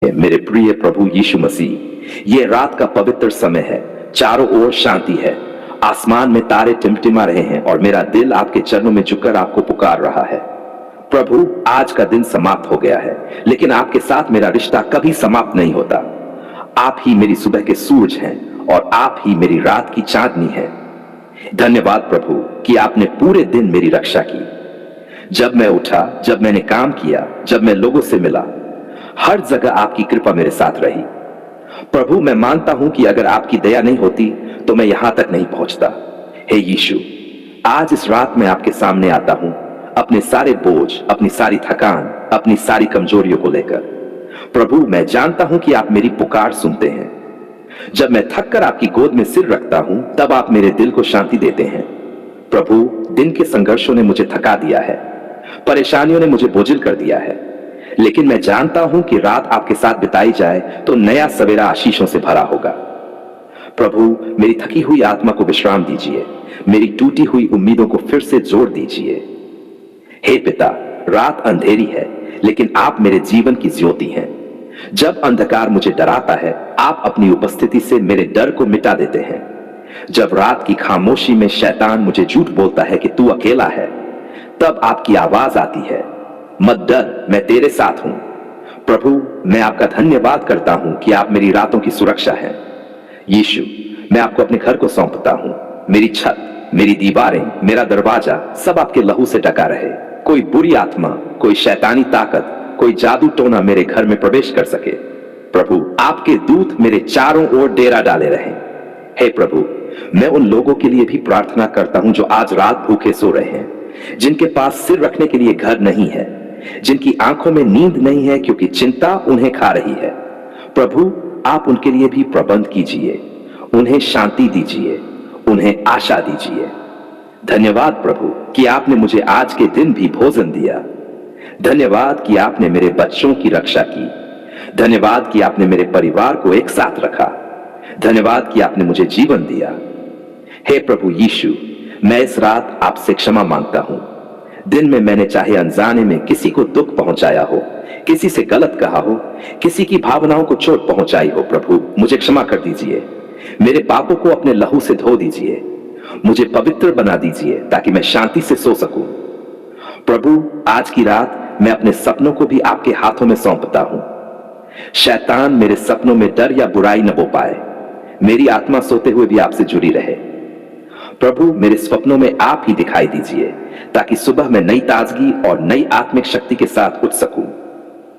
मेरे प्रिय प्रभु यीशु मसीह, ये रात का पवित्र समय है। चारों ओर शांति है। आसमान में तारे टिमटिमा रहे हैं और मेरा दिल आपके चरणों में झुककर आपको पुकार रहा है। प्रभु, आज का दिन समाप्त हो गया है, लेकिन आपके साथ मेरा रिश्ता कभी समाप्त नहीं होता। आप ही मेरी सुबह के सूरज हैं और आप ही मेरी रात की चांदनी है। धन्यवाद प्रभु कि आपने पूरे दिन मेरी रक्षा की। जब मैं उठा, जब मैंने काम किया, जब मैं लोगों से मिला, हर जगह आपकी कृपा मेरे साथ रही। प्रभु, मैं मानता हूं कि अगर आपकी दया नहीं होती तो मैं यहां तक नहीं पहुंचता। हे यीशु, आज इस रात मैं आपके सामने आता हूं, अपने सारे बोझ, अपनी सारी थकान, अपनी सारी कमजोरियों को लेकर। प्रभु, मैं जानता हूं कि आप मेरी पुकार सुनते हैं। जब मैं थक कर आपकी गोद में सिर रखता हूं, तब आप मेरे दिल को शांति देते हैं। प्रभु, दिन के संघर्षों ने मुझे थका दिया है, परेशानियों ने मुझे बोझिल कर दिया है, लेकिन मैं जानता हूं कि रात आपके साथ बिताई जाए तो नया सवेरा आशीषों से भरा होगा। प्रभु, मेरी थकी हुई आत्मा को विश्राम दीजिए, मेरी टूटी हुई उम्मीदों को फिर से जोड़ दीजिए। हे पिता, रात अंधेरी है, लेकिन आप मेरे जीवन की ज्योति हैं। जब अंधकार मुझे डराता है, आप अपनी उपस्थिति से मेरे डर को मिटा देते हैं। जब रात की खामोशी में शैतान मुझे झूठ बोलता है कि तू अकेला है, तब आपकी आवाज आती है, मत डर, मैं तेरे साथ हूं। प्रभु, मैं आपका धन्यवाद करता हूं कि आप मेरी रातों की सुरक्षा हैं। यीशु, मैं आपको अपने घर को सौंपता हूं। मेरी छत, मेरी दीवारें, मेरा दरवाजा सब आपके लहू से ढका रहे। कोई बुरी आत्मा, कोई शैतानी ताकत, कोई जादू टोना मेरे घर में प्रवेश कर सके। प्रभु, आपके दूत मेरे चारों ओर डेरा डाले रहे। हे प्रभु, मैं उन लोगों के लिए भी प्रार्थना करता हूं जो आज रात भूखे सो रहे हैं, जिनके पास सिर रखने के लिए घर नहीं है, जिनकी आंखों में नींद नहीं है क्योंकि चिंता उन्हें खा रही है। प्रभु, आप उनके लिए भी प्रबंध कीजिए, उन्हें शांति दीजिए, उन्हें आशा दीजिए। धन्यवाद प्रभु कि आपने मुझे आज के दिन भी भोजन दिया। धन्यवाद कि आपने मेरे बच्चों की रक्षा की। धन्यवाद कि आपने मेरे परिवार को एक साथ रखा। धन्यवाद कि आपने मुझे जीवन दिया। हे प्रभु यीशु, मैं इस रात आपसे क्षमा मांगता हूं। दिन में मैंने चाहे अनजाने में किसी को दुख पहुंचाया हो, किसी से गलत कहा हो, किसी की भावनाओं को चोट पहुंचाई हो, प्रभु मुझे क्षमा कर दीजिए। मेरे पापों को अपने लहू से धो दीजिए। मुझे पवित्र बना दीजिए ताकि मैं शांति से सो सकूं। प्रभु, आज की रात मैं अपने सपनों को भी आपके हाथों में सौंपता हूं। शैतान मेरे सपनों में डर या बुराई न बो पाए। मेरी आत्मा सोते हुए भी आपसे जुड़ी रहे। प्रभु, मेरे स्वप्नों में आप ही दिखाई दीजिए ताकि सुबह मैं नई ताजगी और नई आत्मिक शक्ति के साथ उठ सकूं।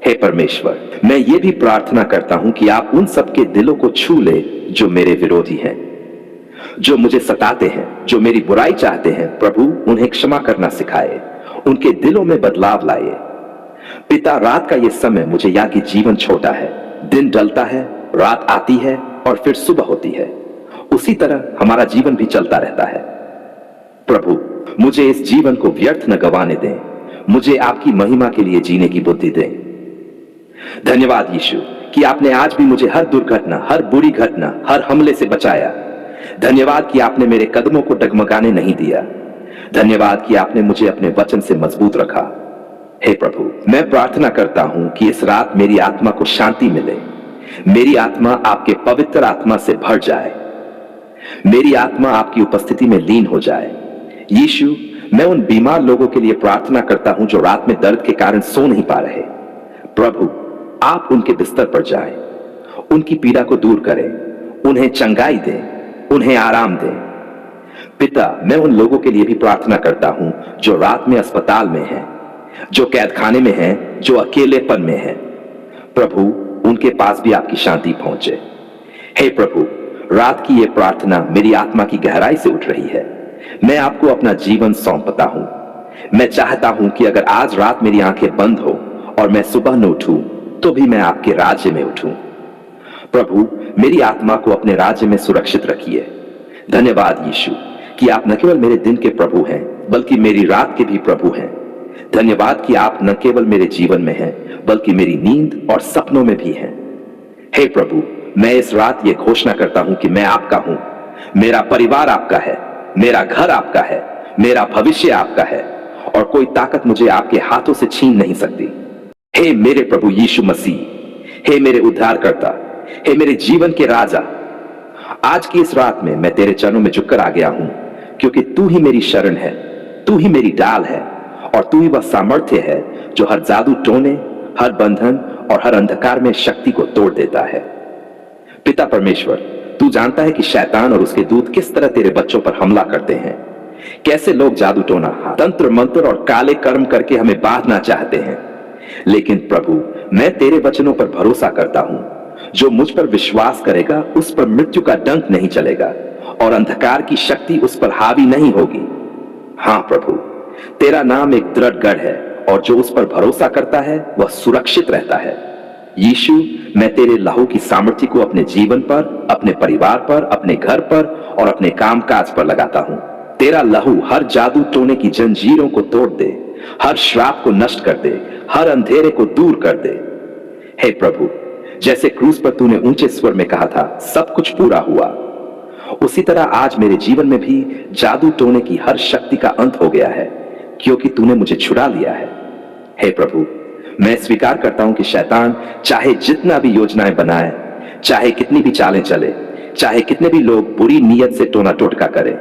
हे परमेश्वर, मैं ये भी प्रार्थना करता हूं कि आप उन सबके दिलों को छू ले जो मेरे विरोधी हैं, जो मुझे सताते हैं, जो मेरी बुराई चाहते हैं। प्रभु, उन्हें क्षमा करना सिखाए, उनके दिलों में बदलाव लाए। पिता, रात का ये समय मुझे याद कि जीवन छोटा है। दिन ढलता है, रात आती है और फिर सुबह होती है। उसी तरह हमारा जीवन भी चलता रहता है। प्रभु, मुझे इस जीवन को व्यर्थ न गंवाने दें। मुझे आपकी महिमा के लिए जीने की बुद्धि दें। धन्यवाद यीशु कि आपने आज भी मुझे हर दुर्घटना, हर बुरी घटना, हर हमले से बचाया। धन्यवाद कि आपने मेरे कदमों को डगमगाने नहीं दिया। धन्यवाद कि आपने मुझे अपने वचन से मजबूत रखा। हे प्रभु, मैं प्रार्थना करता हूं कि इस रात मेरी आत्मा को शांति मिले। मेरी आत्मा आपके पवित्र आत्मा से भर जाए। मेरी आत्मा आपकी उपस्थिति में लीन हो जाए। यीशु, मैं उन बीमार लोगों के लिए प्रार्थना करता हूं जो रात में दर्द के कारण सो नहीं पा रहे। प्रभु, आप उनके बिस्तर पर जाएं, उनकी पीड़ा को दूर करें, उन्हें चंगाई दें, उन्हें आराम दें। पिता, मैं उन लोगों के लिए भी प्रार्थना करता हूं जो रात में अस्पताल में हैं, जो कैदखाने में हैं, जो अकेलेपन में हैं। प्रभु, उनके पास भी आपकी शांति पहुंचे। हे प्रभु, रात की यह प्रार्थना मेरी आत्मा की गहराई से उठ रही है। मैं आपको अपना जीवन सौंपता हूं। मैं चाहता हूं कि अगर आज रात मेरी आंखें बंद हो और मैं सुबह न उठूं, तो भी मैं आपके राज्य में उठूं। प्रभु, मेरी आत्मा को अपने राज्य में सुरक्षित रखिए। धन्यवाद यीशु कि आप न केवल मेरे दिन के प्रभु हैं, बल्कि मेरी रात के भी प्रभु हैं। धन्यवाद कि आप न केवल मेरे जीवन में हैं, बल्कि मेरी नींद और सपनों में भी हैं। हे प्रभु, मैं इस रात ये घोषणा करता हूं कि मैं आपका हूं। मेरा परिवार आपका है, मेरा घर आपका है, मेरा भविष्य आपका है और कोई ताकत मुझे आपके हाथों से छीन नहीं सकती। हे मेरे प्रभु यीशु मसीह, हे मेरे उद्धारकर्ता, हे मेरे जीवन के राजा, आज की इस रात में मैं तेरे चरणों में झुककर आ गया हूं, क्योंकि तू ही मेरी शरण है, तू ही मेरी डाल है, और तू ही वह सामर्थ्य है जो हर जादू टोने, हर बंधन और हर अंधकार में शक्ति को तोड़ देता है। पिता परमेश्वर, तू जानता है कि शैतान और उसके दूत किस तरह तेरे बच्चों पर हमला करते हैं। कैसे लोग जादू टोना, तंत्र मंत्र और काले कर्म करके हमें बांधना चाहते हैं। लेकिन प्रभु, मैं तेरे वचनों पर भरोसा करता हूं। जो मुझ पर विश्वास करेगा उस पर मृत्यु का डंक नहीं चलेगा और अंधकार की शक्ति उस पर हावी नहीं होगी। हां प्रभु, तेरा नाम एक दृढ़ गढ़ है और जो उस पर भरोसा करता है वह सुरक्षित रहता है। यीशु, मैं तेरे लहू की सामर्थ्य को अपने जीवन पर, अपने परिवार पर, अपने घर पर और अपने कामकाज पर लगाता हूं। तेरा लहू हर जादू टोने की जंजीरों को तोड़ दे, हर श्राप को नष्ट कर दे, हर अंधेरे को दूर कर दे। हे प्रभु, जैसे क्रूस पर तूने ऊंचे स्वर में कहा था सब कुछ पूरा हुआ, उसी तरह आज मेरे जीवन में भी जादू टोने की हर शक्ति का अंत हो गया है, क्योंकि तूने मुझे छुड़ा लिया है। हे प्रभु, मैं स्वीकार करता हूं कि शैतान चाहे जितना भी योजनाएं बनाए, चाहे कितनी भी चालें चले, चाहे कितने भी लोग बुरी नीयत से टोना टोटका करें,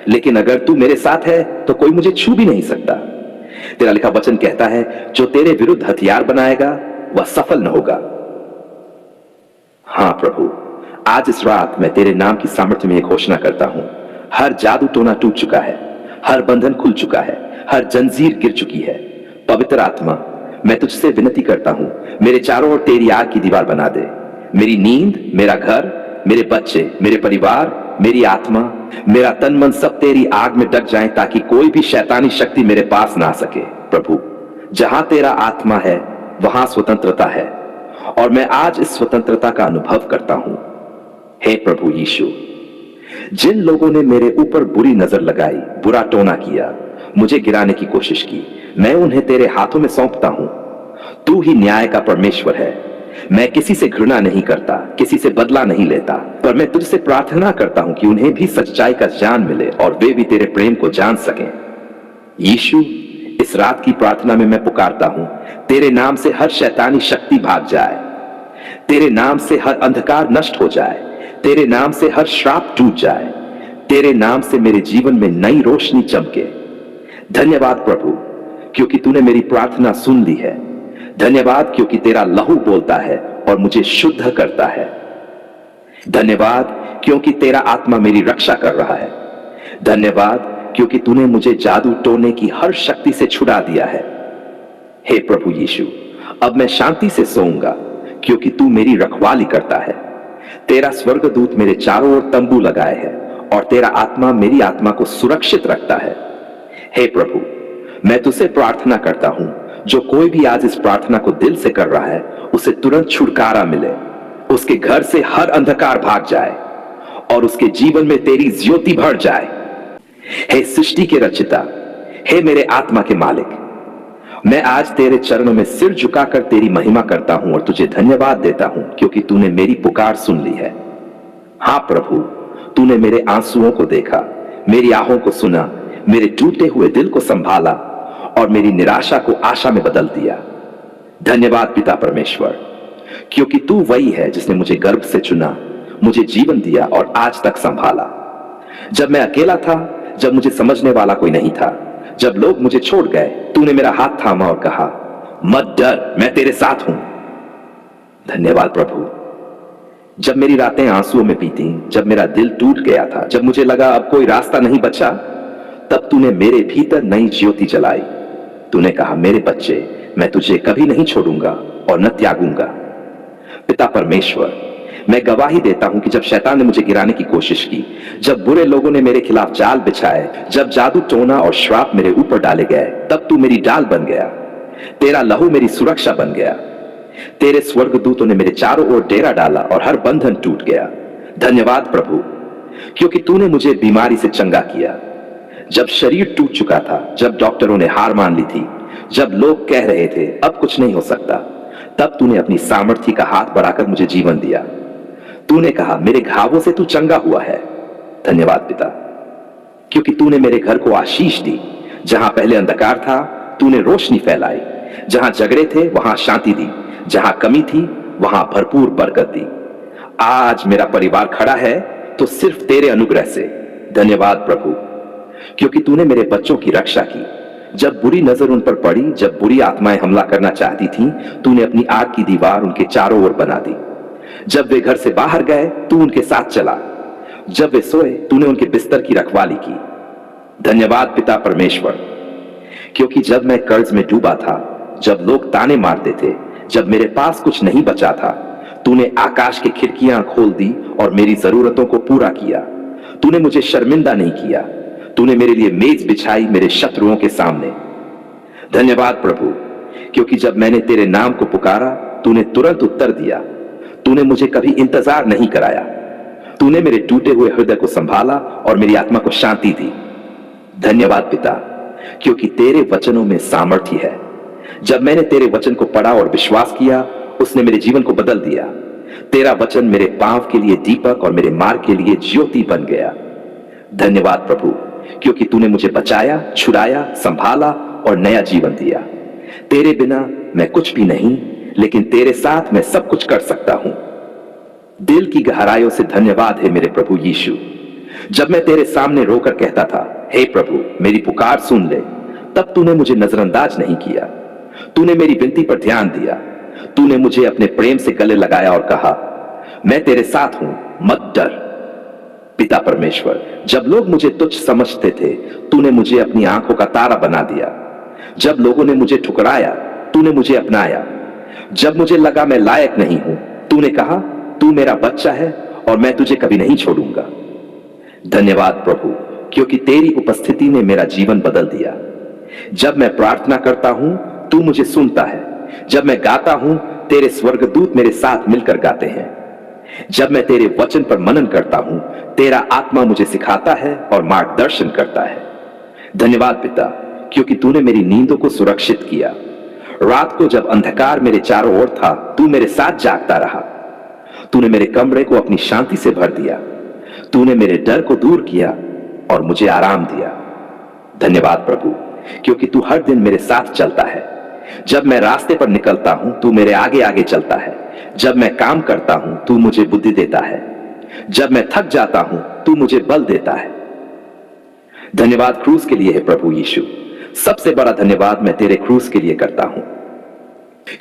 लेकिन अगर तू मेरे साथ है तो कोई मुझे छू भी नहीं सकता। तेरा लिखा वचन कहता है, जो तेरे विरुद्ध हथियार बनाएगा वह सफल न होगा। हां प्रभु, आज इस रात मैं तेरे नाम की सामर्थ्य में एक घोषणा करता हूं। हर जादू टोना टूट चुका है, हर बंधन खुल चुका है, हर जंजीर गिर चुकी है। पवित्र आत्मा, मैं तुझसे विनती करता हूं, मेरे चारों ओर तेरी आग की दीवार बना दे। मेरी नींद, मेरा घर, मेरे बच्चे, मेरे परिवार, मेरी आत्मा, मेरा तन मन सब तेरी आग में डक जाएं, ताकि कोई भी शैतानी शक्ति मेरे पास ना आ सके। प्रभु, जहां तेरा आत्मा है वहां स्वतंत्रता है, और मैं आज इस स्वतंत्रता का अनुभव करता हूं। हे प्रभु यीशु, जिन लोगों ने मेरे ऊपर बुरी नजर लगाई, बुरा टोना किया, मुझे गिराने की कोशिश की, मैं उन्हें तेरे हाथों में सौंपता हूं। तू ही न्याय का परमेश्वर है। मैं किसी से घृणा नहीं करता, किसी से बदला नहीं लेता, पर मैं तुझसे प्रार्थना करता हूं कि उन्हें भी सच्चाई का ज्ञान मिले और वे भी तेरे प्रेम को जान सकें। यीशु, इस रात की प्रार्थना में मैं पुकारता हूं, तेरे नाम से हर शैतानी शक्ति भाग जाए, तेरे नाम से हर अंधकार नष्ट हो जाए, तेरे नाम से हर श्राप टूट जाए, तेरे नाम से मेरे जीवन में नई रोशनी चमके। धन्यवाद प्रभु, क्योंकि तूने मेरी प्रार्थना सुन ली है। धन्यवाद क्योंकि तेरा लहू बोलता है और मुझे शुद्ध करता है। धन्यवाद क्योंकि तेरा आत्मा मेरी रक्षा कर रहा है। धन्यवाद क्योंकि तूने मुझे जादू टोने की हर शक्ति से छुड़ा दिया है। हे प्रभु यीशु, अब मैं शांति से सोऊंगा, क्योंकि तू मेरी रखवाली करता है। तेरा स्वर्गदूत मेरे चारों ओर तंबू लगाए है और तेरा आत्मा मेरी आत्मा को सुरक्षित रखता है। हे प्रभु, मैं तुझसे प्रार्थना करता हूं, जो कोई भी आज इस प्रार्थना को दिल से कर रहा है उसे तुरंत छुटकारा मिले, उसके घर से हर अंधकार भाग जाए और उसके जीवन में तेरी ज्योति भर जाए। हे सृष्टि के रचिता, हे मेरे आत्मा के मालिक, मैं आज तेरे चरणों में सिर झुकाकर तेरी महिमा करता हूं और तुझे धन्यवाद देता हूं, क्योंकि तूने मेरी पुकार सुन ली है। हां प्रभु, तूने मेरे आंसुओं को देखा, मेरी आहों को सुना, मेरे टूटे हुए दिल को संभाला और मेरी निराशा को आशा में बदल दिया। धन्यवाद पिता परमेश्वर, क्योंकि तू वही है जिसने मुझे गर्भ से चुना, मुझे जीवन दिया और आज तक संभाला। जब मैं अकेला था, जब मुझे समझने वाला कोई नहीं था, जब लोग मुझे छोड़ गए, तूने मेरा हाथ थामा और कहा, मत डर, मैं तेरे साथ हूं। धन्यवाद प्रभु। जब मेरी रातें आंसुओं में बीती, जब मेरा दिल टूट गया था, जब मुझे लगा अब कोई रास्ता नहीं बचा, तब तूने मेरे भीतर नई ज्योति जलाई। तूने कहा, मेरे बच्चे, मैं तुझे कभी नहीं छोड़ूंगा और न त्यागूंगा। पिता परमेश्वर, मैं गवाही देता हूं कि जब शैतान ने मुझे गिराने की कोशिश की, जब बुरे लोगों ने मेरे खिलाफ जाल बिछाए, जब जादू टोना और श्राप मेरे ऊपर डाले गए, तब तू मेरी डाल बन गया। तेरा लहू मेरी सुरक्षा बन गया। तेरे स्वर्गदूतों ने मेरे चारों ओर डेरा डाला और हर बंधन टूट गया। धन्यवाद प्रभु, क्योंकि तूने मुझे बीमारी से चंगा किया। जब शरीर टूट चुका था, जब डॉक्टरों ने हार मान ली थी, जब लोग कह रहे थे अब कुछ नहीं हो सकता, तब तूने अपनी सामर्थ्य का हाथ बढ़ाकर मुझे जीवन दिया। तूने कहा, मेरे घावों से तू चंगा हुआ है। धन्यवाद पिता, क्योंकि तूने मेरे घर को आशीष दी। जहां पहले अंधकार था, तूने रोशनी फैलाई। जहां झगड़े थे वहां शांति दी, जहां कमी थी वहां भरपूर बरकत दी। आज मेरा परिवार खड़ा है तो सिर्फ तेरे अनुग्रह से। धन्यवाद प्रभु, क्योंकि तूने मेरे बच्चों की रक्षा की। जब बुरी नजर उन पर पड़ी, जब बुरी आत्माएं हमला करना चाहती थीं, तूने अपनी आग की दीवार उनके चारों ओर बना दी। जब वे घर से बाहर गए, तू उनके साथ चला। जब वे सोए, तूने उनके बिस्तर की रखवाली की। धन्यवाद पिता परमेश्वर, क्योंकि जब मैं कर्ज में डूबा था, जब लोग ताने मारते थे, जब मेरे पास कुछ नहीं बचा था, तूने आकाश की खिड़कियां खोल दी और मेरी जरूरतों को पूरा किया। तूने मुझे शर्मिंदा नहीं किया। तूने मेरे लिए मेज बिछाई मेरे शत्रुओं के सामने। धन्यवाद प्रभु, क्योंकि जब मैंने तेरे नाम को पुकारा, तूने तुरंत उत्तर दिया। तूने मुझे कभी इंतजार नहीं कराया। तूने मेरे टूटे हुए हृदय को संभाला और मेरी आत्मा को शांति दी। धन्यवाद पिता, क्योंकि तेरे वचनों में सामर्थ्य है। जब मैंने तेरे वचन को पढ़ा और विश्वास किया, उसने मेरे जीवन को बदल दिया। तेरा वचन मेरे पांव के लिए दीपक और मेरे मार्ग के लिए ज्योति बन गया। धन्यवाद प्रभु, क्योंकि तूने मुझे बचाया, छुड़ाया, संभाला और नया जीवन दिया। तेरे बिना मैं कुछ भी नहीं, लेकिन तेरे साथ मैं सब कुछ कर सकता हूं। दिल की गहराइयों से धन्यवाद है मेरे प्रभु यीशु। जब मैं तेरे सामने रोकर कहता था, हे प्रभु मेरी पुकार सुन ले, तब तूने मुझे नजरअंदाज नहीं किया। तूने मेरी विनती पर ध्यान दिया। तूने मुझे अपने प्रेम से गले लगाया और कहा, मैं तेरे साथ हूं, मत डर। पिता परमेश्वर, जब लोग मुझे तुच्छ समझते थे, तूने मुझे अपनी आंखों का तारा बना दिया। जब लोगों ने मुझे ठुकराया, तूने मुझे अपनाया। जब मुझे लगा मैं लायक नहीं हूं, तूने कहा, तू मेरा बच्चा है और मैं तुझे कभी नहीं छोड़ूंगा। धन्यवाद प्रभु, क्योंकि तेरी उपस्थिति ने मेरा जीवन बदल दिया। जब मैं प्रार्थना करता हूं, तू मुझे सुनता है। जब मैं गाता हूं, तेरे स्वर्गदूत मेरे साथ मिलकर गाते हैं। जब मैं तेरे वचन पर मनन करता हूं, तेरा आत्मा मुझे सिखाता है और मार्गदर्शन करता है। धन्यवाद पिता, क्योंकि तूने मेरी नींदों को सुरक्षित किया। रात को जब अंधकार मेरे चारों ओर था, तू मेरे साथ जागता रहा। तूने मेरे कमरे को अपनी शांति से भर दिया। तूने मेरे डर को दूर किया और मुझे आराम दिया। धन्यवाद प्रभु, क्योंकि तू हर दिन मेरे साथ चलता है। जब मैं रास्ते पर निकलता हूं, तू मेरे आगे आगे चलता है। जब मैं काम करता हूं, तू मुझे बुद्धि देता है। जब मैं थक जाता हूं, तू मुझे बल देता है। धन्यवाद क्रूस के लिए है प्रभु यीशु। सबसे बड़ा धन्यवाद मैं तेरे क्रूस के लिए करता हूं,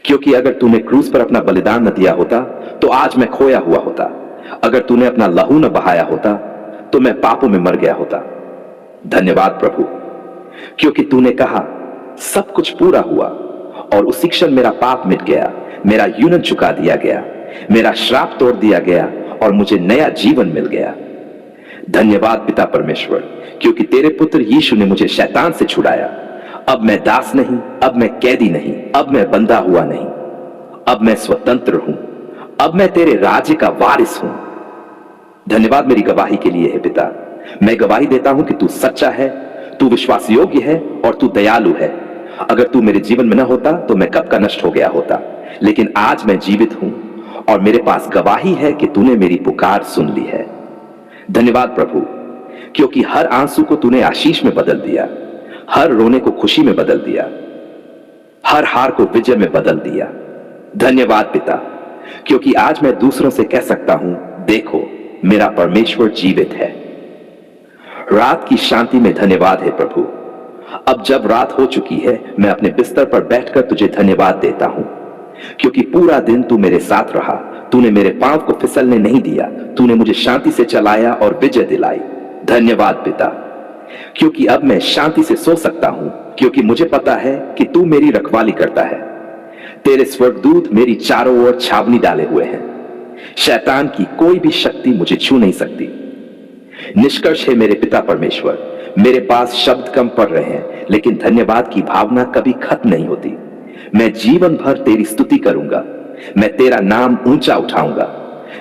क्योंकि अगर तूने क्रूस पर अपना बलिदान न दिया होता, तो आज मैं खोया हुआ होता। अगर तूने अपना लहू न बहाया होता, तो मैं पापों में मर गया होता। धन्यवाद प्रभु, क्योंकि तूने कहा, सब कुछ पूरा हुआ और उसी क्षण मेरा पाप मिट गया, मेरा यूनन चुका दिया गया, मेरा श्राप तोड़ दिया गया और मुझे नया जीवन मिल गया। धन्यवाद पिता परमेश्वर, क्योंकि तेरे पुत्र यीशु ने मुझे शैतान से छुड़ाया। अब मैं दास नहीं, अब मैं कैदी नहीं, अब मैं बंधा हुआ नहीं, अब मैं स्वतंत्र हूं। अब मैं तेरे राज्य का वारिस हूं। धन्यवाद मेरी गवाही के लिए है पिता। मैं गवाही देता हूं कि तू सच्चा है, तू विश्वास योग्य है और तू दयालु है। अगर तू मेरे जीवन में न होता, तो मैं कब का नष्ट हो गया होता। लेकिन आज मैं जीवित हूं और मेरे पास गवाही है कि तूने मेरी पुकार सुन ली है। धन्यवाद प्रभु, क्योंकि हर आंसू को तूने आशीष में बदल दिया, हर रोने को खुशी में बदल दिया, हर हार को विजय में बदल दिया। धन्यवाद पिता, क्योंकि आज मैं दूसरों से कह सकता हूं, देखो मेरा परमेश्वर जीवित है। रात की शांति में धन्यवाद है प्रभु। अब जब रात हो चुकी है, मैं अपने बिस्तर पर बैठकर तुझे धन्यवाद देता हूं, क्योंकि पूरा दिन तू मेरे साथ रहा। तूने मेरे पांव को फिसलने नहीं दिया। तूने मुझे शांति से चलाया और विजय दिलाई। धन्यवाद पिता, क्योंकि अब मैं शांति से सो सकता हूं, क्योंकि मुझे पता है कि तू मेरी रखवाली करता है। तेरे स्वर्गदूत मेरी चारों ओर छावनी डाले हुए हैं। शैतान की कोई भी शक्ति मुझे छू नहीं सकती। निष्कर्ष है मेरे पिता परमेश्वर, मेरे पास शब्द कम पड़ रहे हैं, लेकिन धन्यवाद की भावना कभी खत्म नहीं होती। मैं जीवन भर तेरी स्तुति करूंगा। मैं तेरा नाम ऊंचा उठाऊंगा।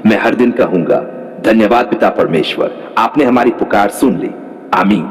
मैं हर दिन कहूंगा, धन्यवाद पिता परमेश्वर, आपने हमारी पुकार सुन ली। आमीन।